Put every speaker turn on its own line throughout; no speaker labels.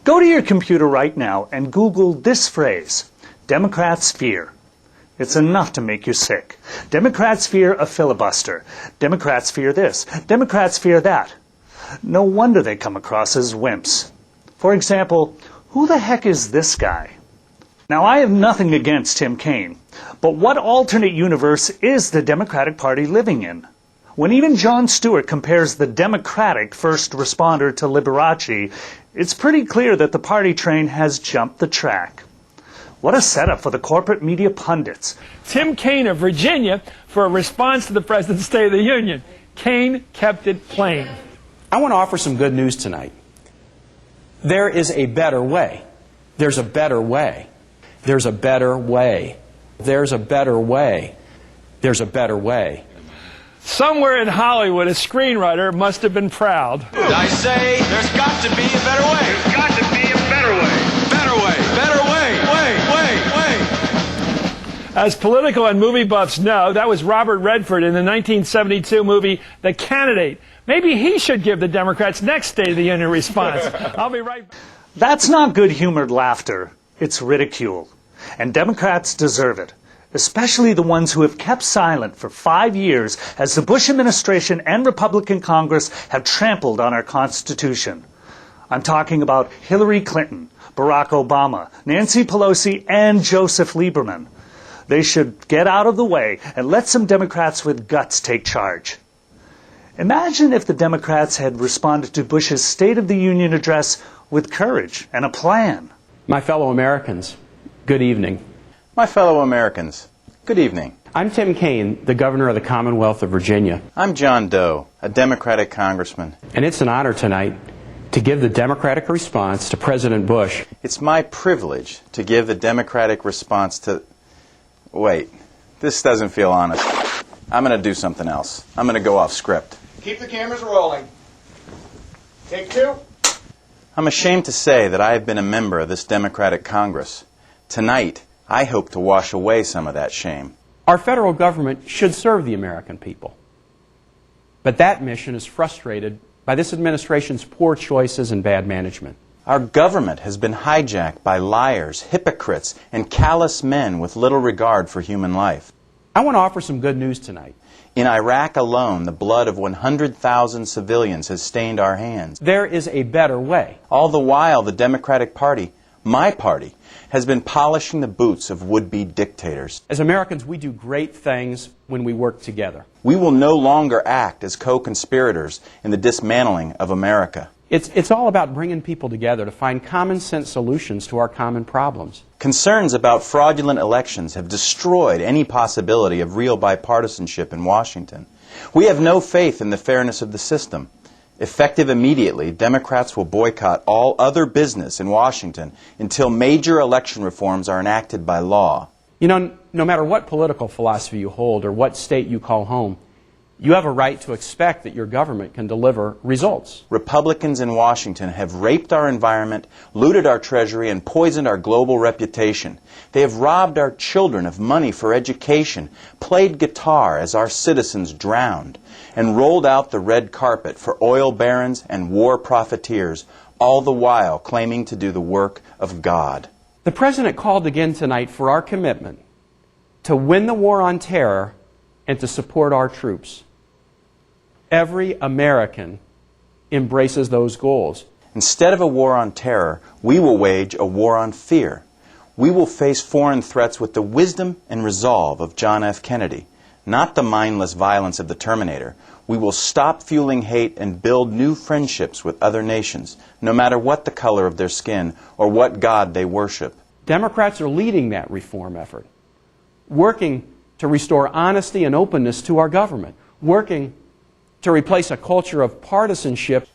Go to your computer right now and Google this phrase, Democrats fear. It's enough to make you sick. Democrats fear a filibuster. Democrats fear this. Democrats fear that. No wonder they come across as wimps. For example, who the heck is this guy? Now, I have nothing against Tim Kaine, but what alternate universe is the Democratic Party living in? When even Jon Stewart compares the Democratic first responder to Liberace, it's pretty clear that the party train has jumped the track. What a setup for the corporate media pundits.
Tim Kaine of Virginia for a response to the President's State of the Union. Kaine kept it plain.
I want to offer some good news tonight. There is a better way. There's a better way. There's a better way. There's a better way. There's a better way.
Somewhere in Hollywood, a screenwriter must have been proud.
I say there's got to be a better way. There's got to be a better way. Better way. Better way. Way.
As political and movie buffs know, that was Robert Redford in the 1972 movie The Candidate. Maybe he should give the Democrats' next State of the Union response. I'll be right back.
That's not good-humored laughter. It's ridicule. And Democrats deserve it, especially the ones who have kept silent for 5 years as the Bush administration and Republican Congress have trampled on our Constitution. I'm talking about Hillary Clinton, Barack Obama, Nancy Pelosi, and Joseph Lieberman. They should get out of the way and let some Democrats with guts take charge. Imagine if the Democrats had responded to Bush's State of the Union address with courage and a plan.
My fellow Americans, good evening.
My fellow Americans, good evening.
I'm Tim Kaine, the Governor of the Commonwealth of Virginia.
I'm John Doe, a Democratic congressman.
And it's an honor tonight to give the Democratic response to President Bush.
It's my privilege to give the Democratic response to... Wait, this doesn't feel honest. I'm going to do something else. I'm going to go off script.
Keep the cameras rolling. Take two.
I'm ashamed to say that I have been a member of this Democratic Congress. Tonight, I hope to wash away some of that shame.
Our federal government should serve the American people. But that mission is frustrated by this administration's poor choices and bad management.
Our government has been hijacked by liars, hypocrites, and callous men with little regard for human life.
I want to offer some good news tonight.
In Iraq alone, the blood of 100,000 civilians has stained our hands.
There is a better way.
All the while, the Democratic Party, my party, has been polishing the boots of would-be dictators.
As Americans, we do great things when we work together.
We will no longer act as co-conspirators in the dismantling of America.
It's all about bringing people together to find common-sense solutions to our common problems.
Concerns about fraudulent elections have destroyed any possibility of real bipartisanship in Washington. We have no faith in the fairness of the system. Effective immediately, Democrats will boycott all other business in Washington until major election reforms are enacted by law.
You know, no matter what political philosophy you hold or what state you call home, you have a right to expect that your government can deliver results.
Republicans in Washington have raped our environment, looted our treasury, and poisoned our global reputation. They have robbed our children of money for education, played guitar as our citizens drowned, and rolled out the red carpet for oil barons and war profiteers, all the while claiming to do the work of God.
The President called again tonight for our commitment to win the war on terror and to support our troops. Every American embraces those goals.
Instead of a war on terror, we will wage a war on fear. We will face foreign threats with the wisdom and resolve of John F. Kennedy, not the mindless violence of the Terminator. We will stop fueling hate and build new friendships with other nations, no matter what the color of their skin or what God they worship.
Democrats are leading that reform effort, working to restore honesty and openness to our government, working to replace a culture of partisanship.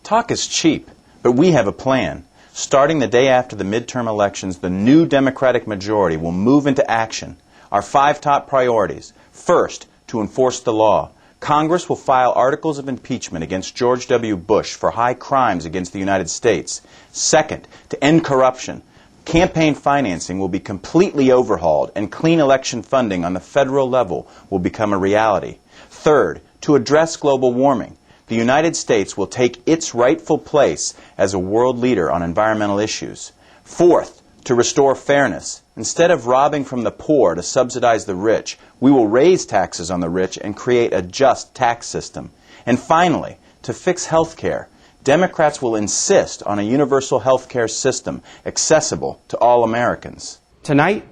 Talk is cheap, but we have a plan. Starting the day after the midterm elections, the new Democratic majority will move into action. Our 5 top priorities. First, to enforce the law. Congress will file articles of impeachment against George W. Bush for high crimes against the United States. Second, to end corruption. Campaign financing will be completely overhauled and clean election funding on the federal level will become a reality. Third, to address global warming. the United States will take its rightful place as a world leader on environmental issues. Fourth, to restore fairness. Instead of robbing from the poor to subsidize the rich, we will raise taxes on the rich and create a just tax system. And finally, to fix health care. Democrats will insist on a universal health care system accessible to all Americans.
Tonight,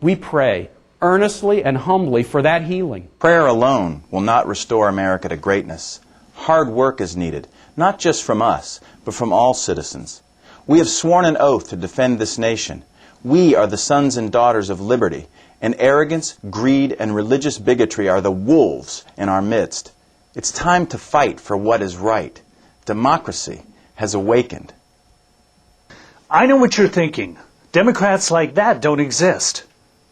we pray earnestly and humbly for that healing.
Prayer alone will not restore America to greatness. Hard work is needed, not just from us, but from all citizens. We have sworn an oath to defend this nation. We are the sons and daughters of liberty, and arrogance, greed, and religious bigotry are the wolves in our midst. It's time to fight for what is right. Democracy has awakened.
I know what you're thinking. Democrats like that don't exist.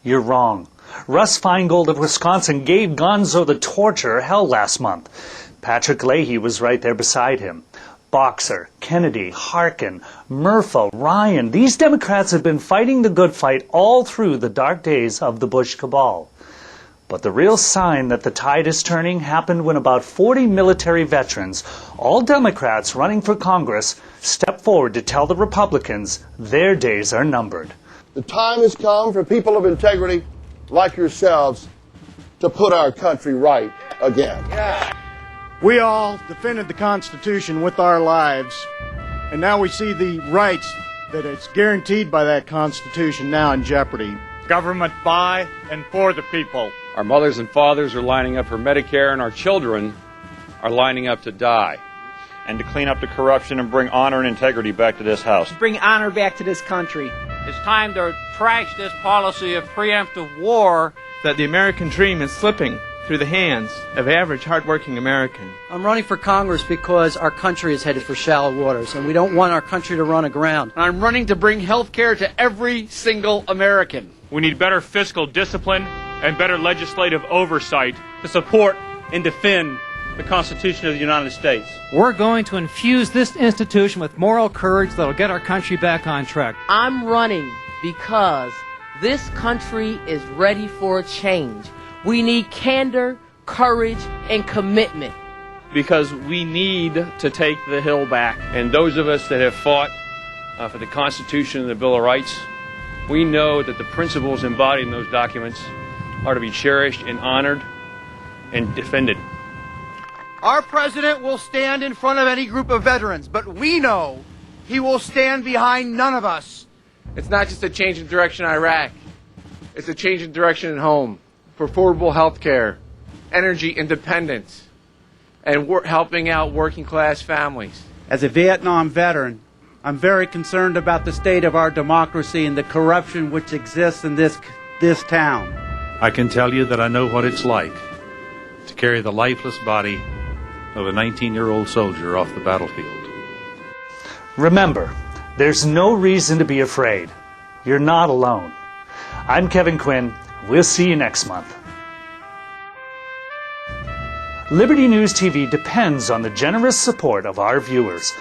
You're wrong. Russ Feingold of Wisconsin gave Gonzo the torture hell last month. Patrick Leahy was right there beside him. Boxer, Kennedy, Harkin, Murphy, Ryan, these Democrats have been fighting the good fight all through the dark days of the Bush cabal. But the real sign that the tide is turning happened when about 40 military veterans, all Democrats running for Congress, stepped forward to tell the Republicans their days are numbered.
The time has come for people of integrity like yourselves to put our country right again.
We all defended the Constitution with our lives, and now we see the rights that it's guaranteed by that Constitution now in jeopardy.
Government by and for the people.
Our mothers and fathers are lining up for Medicare, and our children are lining up to die.
And to clean up the corruption and bring honor and integrity back to this House.
Bring honor back to this country.
It's time to trash this policy of preemptive war.
That the American dream is slipping through the hands of average, hardworking American.
I'm running for Congress because our country is headed for shallow waters, and we don't want our country to run aground.
I'm running to bring health care to every single American.
We need better fiscal discipline and better legislative oversight to support and defend the Constitution of the United States.
We're going to infuse this institution with moral courage that'll get our country back on track.
I'm running because this country is ready for a change. We need candor, courage, and commitment.
Because we need to take the hill back. And those of us that have fought for the Constitution and the Bill of Rights, we know that the principles embodied in those documents are to be cherished and honored and defended.
Our president will stand in front of any group of veterans, but we know he will stand behind none of us.
It's not just a change in direction in Iraq. It's a change in direction at home for affordable health care, energy independence, and helping out working class families.
As a Vietnam veteran, I'm very concerned about the state of our democracy and the corruption which exists in this town.
I can tell you that I know what it's like to carry the lifeless body of a 19-year-old soldier off the battlefield.
Remember, there's no reason to be afraid. You're not alone. I'm Kevin Quinn. We'll see you next month. Liberty News TV depends on the generous support of our viewers.